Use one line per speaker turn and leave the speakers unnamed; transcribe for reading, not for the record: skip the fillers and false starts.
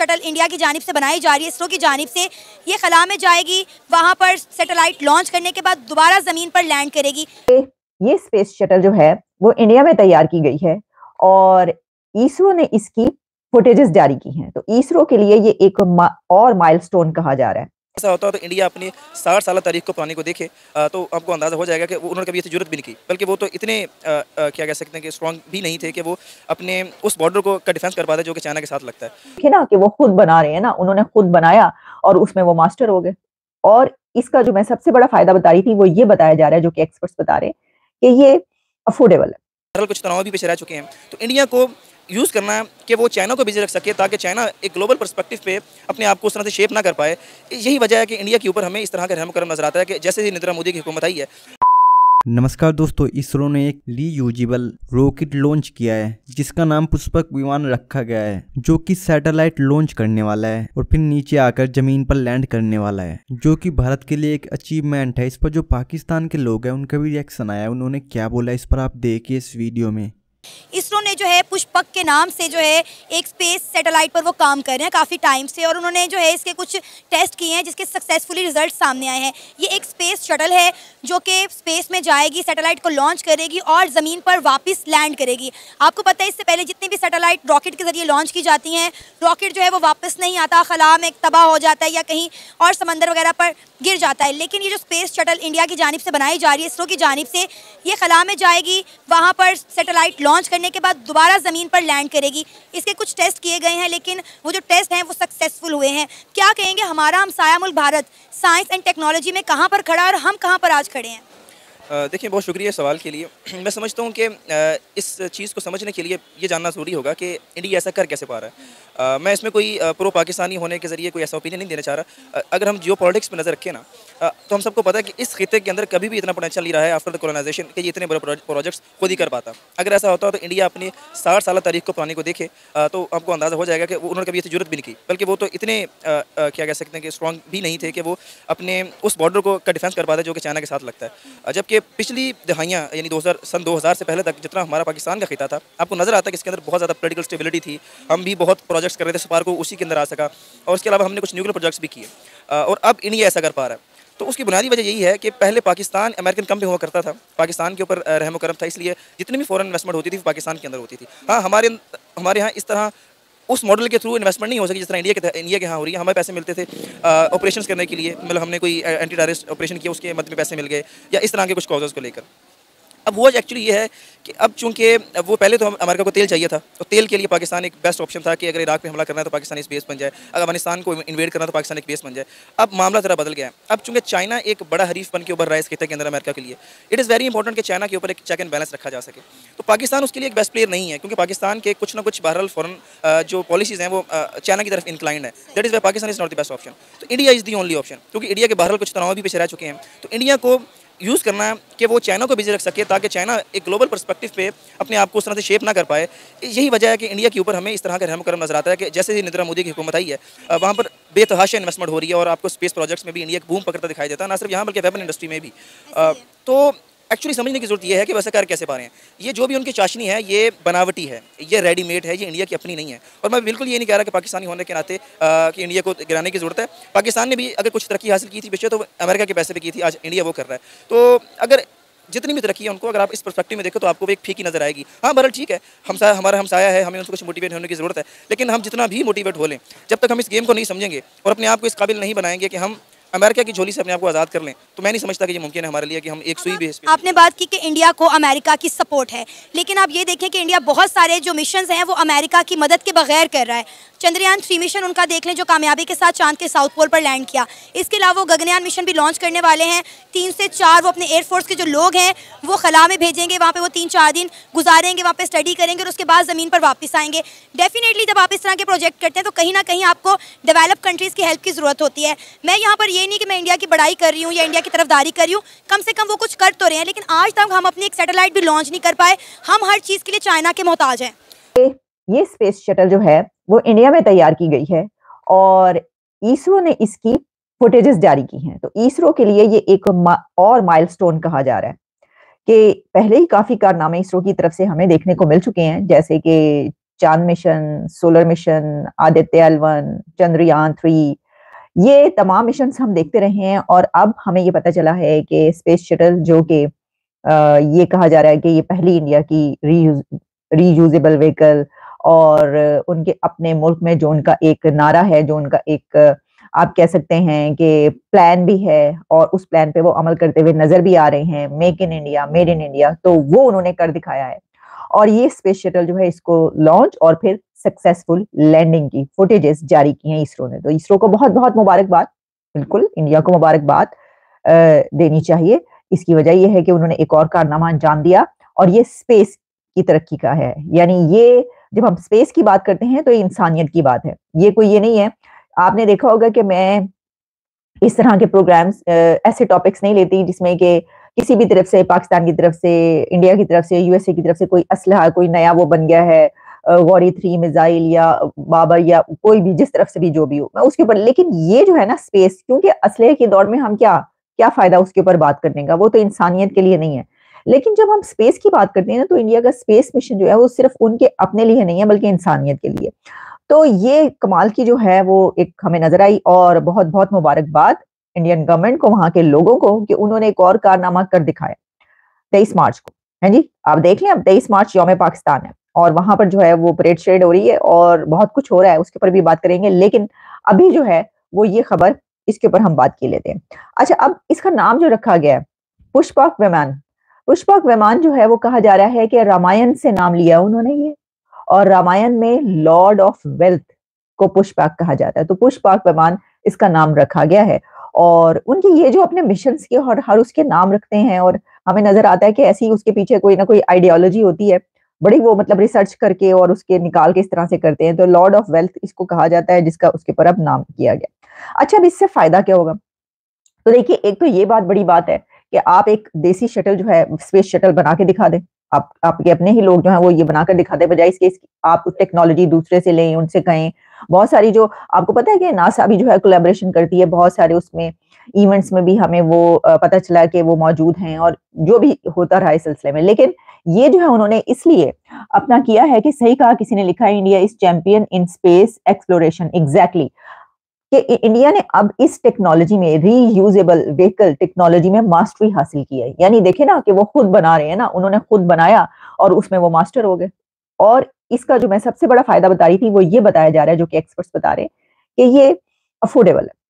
Shuttle India की जानिब से बनाई जा रही है, इसरो की जानिब से। ये खला में जाएगी, वहाँ पर सैटेलाइट लॉन्च करने के बाद दोबारा ज़मीन पर लैंड करेगी।
ये स्पेस शटल जो है वो इंडिया में तैयार की गई है और इसरो ने इसकी फुटेजेस जारी की हैं। तो इसरो के लिए ये एक और माइलस्टोन कहा जा रहा है।
ऐसा होता है तो इंडिया अपनी 60 साल तारीख को पुरानी को देखे तो आपको अंदाज़ा हो जाएगा कि उन्होंने कभी ऐसी जरूरत भी नहीं की, बल्कि वो तो इतने क्या कह सकते हैं कि स्ट्रांग भी नहीं थे कि वो अपने उस बॉर्डर को का डिफेंस कर पाते जो कि चाइना के साथ लगता है।
देखिए ना कि वो खुद बना रहे हैं ना, उन्होंने खुद बनाया और उसमें वो मास्टर हो गए। और इसका जो मैं सबसे बड़ा फायदा बता रही थी वो ये बताया जा रहा है, जो कि एक्सपर्ट्स बता रहे हैं कि ये अफोर्डेबल है।
कुछ तनाव भी पेश रह चुके हैं, तो इंडिया को यूज़ करना है कि वो चाइना को बिजी रख सके, ताकि चाइना एक ग्लोबल पर्सपेक्टिव पे अपने आप को उस तरह से शेप ना कर पाए। यही वजह है कि इंडिया के ऊपर हमें इस तरह का रहम करम नजर आता है कि जैसे ही नरेंद्र मोदी की हुकूमत आई है।
नमस्कार दोस्तों, इसरो ने एक रीयूजेबल रॉकेट लॉन्च किया है जिसका नाम पुष्पक विमान रखा गया है, जो कि सैटेलाइट लॉन्च करने वाला है और फिर नीचे आकर जमीन पर लैंड करने वाला है, जो कि भारत के लिए एक अचीवमेंट है। इस पर जो पाकिस्तान के लोग हैं उनका भी रिएक्शन आया है, उन्होंने क्या बोला इस पर आप देखिए इस वीडियो में।
इसरो ने जो है पुष्पक के नाम से जो है एक स्पेस सैटेलाइट पर वो काम कर रहे हैं काफ़ी टाइम से, और उन्होंने जो है इसके कुछ टेस्ट किए हैं जिसके सक्सेसफुली रिजल्ट सामने आए हैं। ये एक स्पेस शटल है जो कि स्पेस में जाएगी, सैटेलाइट को लॉन्च करेगी और ज़मीन पर वापस लैंड करेगी। आपको पता है इससे पहले जितनी भी सैटेलाइट रॉकेट के ज़रिए लॉन्च की जाती हैं, रॉकेट जो है वो वापस नहीं आता, खला में तबाह हो जाता है या कहीं और समंदर वगैरह पर गिर जाता है। लेकिन ये जो स्पेस शटल इंडिया की जानिब से बनाई जा रही है, इसरो की जानिब से, ये खला में जाएगी, वहाँ पर सैटेलाइट लॉन्च करने के बाद दोबारा ज़मीन पर लैंड करेगी। इसके कुछ टेस्ट किए गए हैं, लेकिन वो जो टेस्ट हैं वो सक्सेसफुल हुए हैं। क्या कहेंगे हमारा हमसाया मुल्क भारत साइंस एंड टेक्नोलॉजी में कहाँ पर खड़ा है और हम कहाँ पर आज खड़े हैं?
देखिए, बहुत शुक्रिया सवाल के लिए। मैं समझता हूँ कि इस चीज़ को समझने के लिए ये जानना ज़रूरी होगा कि इंडिया ऐसा कर कैसे पा रहा है। मैं इसमें कोई प्रो पाकिस्तानी होने के ज़रिए कोई ऐसा ओपिनियन नहीं देना चाह रहा। अगर हम जियो पॉलिटिक्स पर नज़र रखें ना, तो हम सबको पता है कि इस खिते के अंदर कभी भी इतना पोटेंशियल नहीं रहा है आफ्टर द कॉलोनाइजेशन कि ये इतने बड़े प्रोजेक्ट्स खुद ही कर पाता। अगर ऐसा होता तो इंडिया अपनी 60 साल तारीख को पुरानी को देखे तो आपको अंदाज़ा हो जाएगा कि उन्होंने कभी ऐसी जरूरत भी नहीं की, बल्कि वो तो इतने क्या कह सकते हैं कि स्ट्रांग भी नहीं थे कि वो अपने उस बॉर्डर को का डिफेंस कर पाते जो कि चाइना के साथ लगता है। जबकि पिछली दहाइयाँ यानी 2000 से पहले तक जितना हमारा पाकिस्तान का खिता था, आपको नज़र आता है कि इसके अंदर बहुत ज़्यादा पॉलिटिकल स्टेबिलिटी थी। हम भी बहुत प्रोजेक्ट्स कर रहे थे, स्पार्क को उसी के अंदर आ सका, और उसके अलावा हमने कुछ न्यूक्लियर प्रोजेक्ट्स भी किए, और अब इंडिया ऐसा कर पा रहा है। तो उसकी बुनियादी वजह यही है कि पहले पाकिस्तान अमेरिकन कम भी हुआ करता था, पाकिस्तान के ऊपर रहम करम था, इसलिए जितनी भी फॉरेन इन्वेस्टमेंट होती थी पाकिस्तान के अंदर होती थी। हाँ, हमारे यहाँ इस तरह उस मॉडल के थ्रू इन्वेस्टमेंट नहीं हो सकी जिस तरह इंडिया के यहाँ हो रही है। हमें पैसे मिलते थे ऑपरेशंस करने के लिए, मतलब हमने कोई एंटी टेररिस्ट ऑपरेशन किया, उसके मद में पैसे मिल गए, या इस तरह के कुछ कॉजेज़ को लेकर। अब वो एक्चुअली ये है कि अब चूंकि वो पहले तो अमेरिका को तेल चाहिए था, तो तेल के लिए पाकिस्तान एक बेस्ट ऑप्शन था कि अगर इराक पे हमला करना है तो पाकिस्तान इस बेस बन जाए, अगर अफगानिस्तान को इन्वेड करना तो पाकिस्तान एक बेस बन जाए। अब मामला ज़रा बदल गया है। अब चूंकि चाइना एक बड़ा हरीफ बन के उभर रहा है इस खिते के अंदर अमेरिका के लिए, इट इज़ वेरी इंपॉर्टेंट कि चाइना के ऊपर एक चेक एंड बैलेंस रखा जा सके। तो पाकिस्तान उसके लिए एक बेस्ट प्लेयर नहीं है, क्योंकि पाकिस्तान के कुछ ना कुछ बहरहाल फॉरन जो पॉलिसीज़ हैं वो चाइना की तरफ इंक्लाइंड है। That is why Pakistan is not the best option. तो India is the only option, क्योंकि इंडिया के बहरहाल कुछ तनाव भी पेश रह चुके हैं। तो इंडिया को यूज़ करना है कि वो चाइना को बिजी रख सके, ताकि चाइना एक ग्लोबल पर्सपेक्टिव पे अपने आप को उस तरह से शेप ना कर पाए। यही वजह है कि इंडिया के ऊपर हमें इस तरह का रहम करम नजर आता है कि जैसे ही नरेंद्र मोदी की हुकूमत आई है, वहाँ पर बेतहाशा इन्वेस्टमेंट हो रही है, और आपको स्पेस प्रोजेक्ट्स में भी इंडिया का बूम पकड़ता दिखाई देता है, ना सिर्फ यहाँ बल्कि वेपन इंडस्ट्री में भी। तो एक्चुअली समझने की जरूरत यह है कि वैसे कर कैसे पा रहे हैं। ये जो भी उनकी चाशनी है ये बनावटी है, ये रेडीमेड है, ये इंडिया की अपनी नहीं है। और मैं बिल्कुल ये नहीं कह रहा कि पाकिस्तानी होने के नाते कि इंडिया को गिराने की ज़रूरत है। पाकिस्तान ने भी अगर कुछ तरक्की हासिल की थी पिछले, तो अमेरिका के पैसे पे की थी, आज इंडिया वो कर रहा है। तो अगर जितनी भी तरक्की है उनको अगर आप इस पर्सपेक्टिव में देखो तो आपको वो एक फीकी नजर आएगी। हाँ, बहरहाल ठीक है, हमारा हमसाया है, हमें उनको कुछ मोटिवेट होने की ज़रूरत है, लेकिन हम जितना भी मोटिवेट हो लें, जब तक हम इस गेम को नहीं समझेंगे और अपने आप को इस काबिल नहीं बनाएंगे कि हम अमेरिका की झोली से अपने आप को आज़ाद कर लें, तो मैं नहीं समझता कि ये मुमकिन है हमारे लिए कि हम एक सुई बेस पे।
आपने बात की कि इंडिया को अमेरिका की सपोर्ट है, लेकिन आप ये देखें कि इंडिया बहुत सारे जो मिशन हैं वो अमेरिका की मदद के बगैर कर रहा है। चंद्रयान 3 मिशन उनका देख लें जो कामयाबी के साथ चांद के साउथ पोल पर लैंड किया। इसके अलावा वो गगनयान मिशन भी लॉन्च करने वाले हैं। 3 से 4 वो अपने एयरफोर्स के जो लोग हैं वो खला में भेजेंगे, वहाँ पे वो 3-4 दिन गुजारेंगे, वहाँ पे स्टडी करेंगे और उसके बाद ज़मीन पर वापस आएंगे। डेफिनेटली जब आप इस तरह के प्रोजेक्ट करते हैं तो कहीं ना कहीं आपको डेवलप कंट्रीज़ की हेल्प की ज़रूरत होती है। मैं यहाँ पर ये नहीं कि मैं इंडिया की बड़ाई कर रही हूँ या इंडिया की तरफदारी कर रही हूँ, कम से कम वो कुछ कर तो रहे हैं, लेकिन आज तक हम अपनी एक सैटेलाइट भी लॉन्च नहीं कर पाए। हम हर चीज़ के लिए चाइना के मोहताज हैं।
ये स्पेस शटल जो है वो इंडिया में तैयार की गई है और इसरो ने इसकी फुटेजेस जारी की हैं। तो इसरो के लिए ये एक और माइलस्टोन कहा जा रहा है कि पहले ही काफी कारनामे इसरो की तरफ से हमें देखने को मिल चुके हैं, जैसे कि चांद mission, solar mission, Aditya L1, Chandrayaan 3, ये तमाम मिशन हम देखते रहे हैं। और अब हमें ये पता चला है कि स्पेस शटल जो कि ये कहा जा रहा है कि ये पहली इंडिया की रीयूजेबल व्हीकल, और उनके अपने मुल्क में जो उनका एक नारा है, जो उनका एक आप कह सकते हैं कि प्लान भी है, और उस प्लान पे वो अमल करते हुए नजर भी आ रहे हैं, make in India, made in India, तो वो उन्होंने कर दिखाया है। और ये स्पेस शटल जो है इसको लॉन्च और फिर सक्सेसफुल लैंडिंग की फुटेजेस जारी की हैं इसरो ने। तो इसरो को बहुत बहुत मुबारकबाद, बिल्कुल इंडिया को मुबारकबाद देनी चाहिए। इसकी वजह यह है कि उन्होंने एक और कारनामा अंजाम दिया, और ये स्पेस की तरक्की का है। यानी ये जब हम स्पेस की बात करते हैं तो ये इंसानियत की बात है, ये कोई ये नहीं है। आपने देखा होगा कि मैं इस तरह के प्रोग्राम्स ऐसे टॉपिक्स नहीं लेती जिसमें कि किसी भी तरफ से, पाकिस्तान की तरफ से, इंडिया की तरफ से, यूएसए की तरफ से कोई असलहा, कोई नया वो बन गया है, गौरी 3 मिसाइल या बाबर या कोई भी, जिस तरफ से भी जो भी हो, मैं उसके ऊपर। लेकिन ये जो है ना स्पेस, क्योंकि असलहे के दौर में हम क्या क्या फायदा उसके ऊपर बात करने का, वो तो इंसानियत के लिए नहीं है। लेकिन जब हम स्पेस की बात करते हैं ना, तो इंडिया का स्पेस मिशन जो है वो सिर्फ उनके अपने लिए नहीं है, बल्कि इंसानियत के लिए। तो ये कमाल की जो है वो एक हमें नजर आई, और बहुत बहुत मुबारकबाद इंडियन गवर्नमेंट को, वहां के लोगों को, कि उन्होंने एक और कारनामा कर दिखाया 23 मार्च को। है जी, आप देख लें, अब 23 मार्च यौम पाकिस्तान है, और वहां पर जो है वो परेड शरेड हो रही है, और बहुत कुछ हो रहा है, उसके ऊपर भी बात करेंगे। लेकिन अभी जो है वो ये खबर, इसके ऊपर हम बात की लेते हैं। अच्छा, अब इसका नाम जो रखा गया है पुष्पक विमान, पुष्पक विमान जो है वो कहा जा रहा है कि रामायण से नाम लिया उन्होंने ये, और रामायण में लॉर्ड ऑफ वेल्थ को पुष्पक कहा जाता है, तो पुष्पक विमान इसका नाम रखा गया है। और उनके ये जो अपने मिशन के हर उसके नाम रखते हैं, और हमें नजर आता है कि ऐसी उसके पीछे कोई ना कोई आइडियोलॉजी होती है, बड़ी वो मतलब रिसर्च करके और उसके निकाल के इस तरह से करते हैं। तो लॉर्ड ऑफ वेल्थ इसको कहा जाता है, जिसका उसके ऊपर अब नाम किया गया। अच्छा, अब इससे फायदा क्या होगा? तो देखिए, एक तो ये बात बड़ी बात है कि आप एक देसी शटल जो है, स्पेस शटल बना के दिखा दें, आप आपके अपने ही लोग जो हैं वो ये बनाकर दिखा दें, बजाय इसके आप टेक्नोलॉजी दूसरे से लें, उनसे कहें। बहुत सारी जो आपको पता है कि नासा भी जो है कोलैबोरेशन करती है, बहुत सारे उसमें इवेंट्स में भी हमें वो पता चला कि वो मौजूद हैं, और जो भी होता रहा इस सिलसिले में। लेकिन ये जो है उन्होंने इसलिए अपना किया है कि, सही कहा किसी ने लिखा है, India is champion in space exploration. Exactly, कि इंडिया ने अब इस टेक्नोलॉजी में, रीयूजेबल व्हीकल टेक्नोलॉजी में मास्टरी हासिल की है। यानी देखे ना कि वो खुद बना रहे हैं ना, उन्होंने खुद बनाया और उसमें वो मास्टर हो गए। और इसका जो मैं सबसे बड़ा फायदा बता रही थी वो ये बताया जा रहा है, जो कि एक्सपर्ट्स बता रहे हैं, कि ये अफोर्डेबल है।